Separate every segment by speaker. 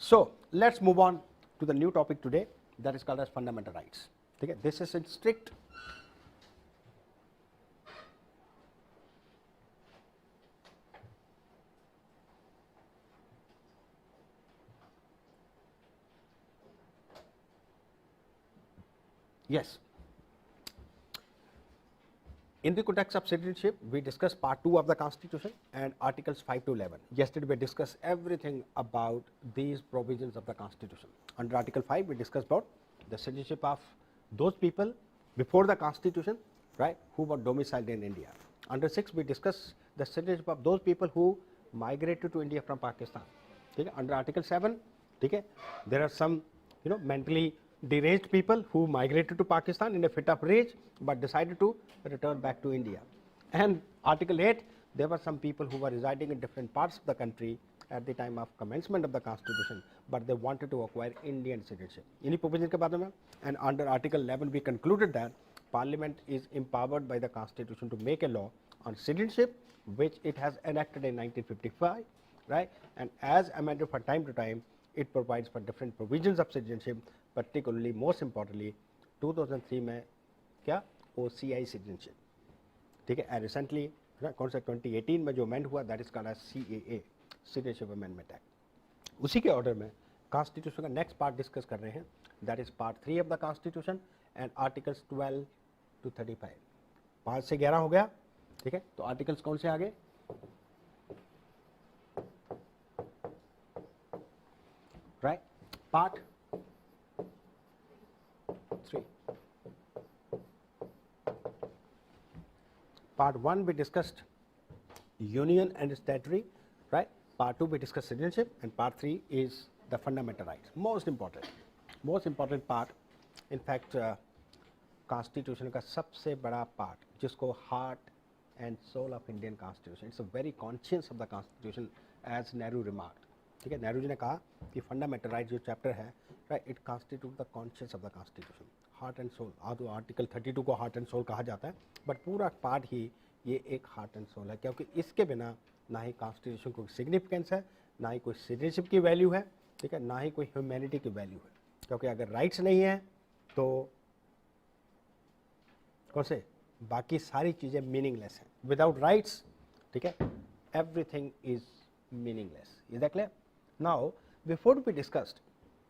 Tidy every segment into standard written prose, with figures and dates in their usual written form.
Speaker 1: So let's move on to the new topic today, that is called as fundamental rights. Okay, this is in strict yes. In the context of citizenship, we discussed part 2 of the Constitution and Articles 5 to 11. Yesterday we discussed everything about these provisions of the Constitution. Under Article 5, we discussed about the citizenship of those people before the Constitution, right, who were domiciled in India. Under 6, we discussed the citizenship of those people who migrated to India from Pakistan. Okay. Under Article 7, okay, there are some mentally deranged people who migrated to Pakistan in a fit of rage but decided to return back to India. And Article 8, there were some people who were residing in different parts of the country at the time of commencement of the Constitution, but they wanted to acquire Indian citizenship. इन्हीं provision के बारे में. And under Article 11, we concluded that Parliament is empowered by the Constitution to make a law on citizenship, which it has enacted in 1955, right? And as amended from time to time, it provides for different provisions of citizenship, particularly most importantly 2003 में क्या OCI citizenship, ठीक है. And recently कौन सा 2018 में जो amend हुआ, that is called as CAA, Citizenship Amendment Act. उसी के ऑर्डर में कॉन्स्टिट्यूशन का नेक्स्ट पार्ट डिस्कस कर रहे हैं, that is part 3 of the constitution and articles 12 to 35. 5 से 11 हो गया, ठीक है. तो आर्टिकल्स कौन से आगे, right, part 3. Part 1 we discussed union and statutory, right? Part 2 we discussed citizenship, and part 3 is the fundamental rights. Most important part, in fact, constitution का सबसे बड़ा part, जिसको heart and soul of Indian constitution. It's a very conscience of the constitution, as Nehru remarked. ठीक है, नेहरू जी ने कहा कि fundamental right जो चैप्टर है, right, it constitute the conscious of the constitution, heart and soul. तो article 32 को heart and soul कहा जाता है, बट पूरा पार्ट ही ये एक हार्ट एंड सोल है, क्योंकि इसके बिना ना ही कॉन्स्टिट्यूशन को सिग्निफिकेंस है, ना ही कोई सिटीजनशिप की वैल्यू है, ठीक है, ना ही कोई ह्यूमैनिटी की वैल्यू है. क्योंकि अगर राइट्स नहीं है तो कौन से बाकी सारी चीज़ें मीनिंगलेस हैं. विदाउट राइट्स, ठीक है, everything is meaningless. Is that clear? Now before we discussed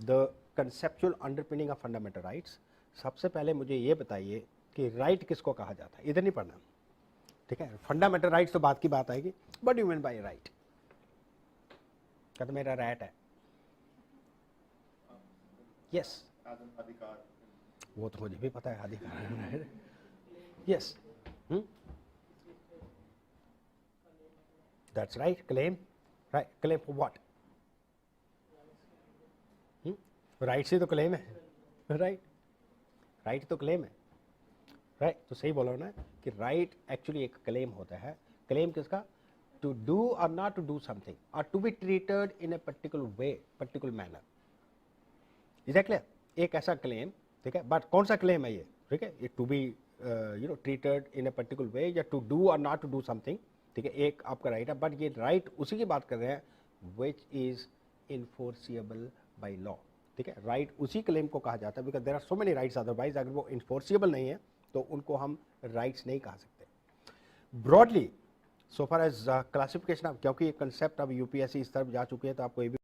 Speaker 1: the conceptual underpinning of fundamental rights, सबसे पहले मुझे ये बताइए कि राइट किसको कहा जाता है. इधर नहीं पढ़ना, ठीक है. फंडामेंटल राइट्स तो बात की बात आएगी. What you mean by right? क्या तो मेरा राइट है? यस,
Speaker 2: अधिकार.
Speaker 1: वो तो मुझे भी पता है, अधिकार. Yes, that's right. Claim, right. Claim for what? Right से तो क्लेम है, राइट. राइट तो क्लेम है, राइट. तो सही बोलो ना कि राइट एक्चुअली एक क्लेम होता है. क्लेम किसका? टू डू और नॉट टू डू समथिंग, और to be treated in a particular way, particular manner. Is that clear? एक ऐसा क्लेम, ठीक है. बट कौन सा क्लेम है ये, ठीक है? To be treated in a particular way, या टू डू और नॉट टू डू समथिंग, ठीक है, एक आपका राइट है. बट ये राइट उसी की बात कर रहे हैं which is enforceable by law, ठीक है. राइट उसी क्लेम को कहा जाता है, because there are so many rights. Otherwise अगर वो इन्फोर्सिएबल नहीं है तो उनको हम राइट्स नहीं कहा सकते. ब्रॉडली सो फार एज क्लासिफिकेशन, क्योंकि ये कंसेप्ट अब यूपीएससी इस तरफ जा चुके हैं, तो आपको ये भी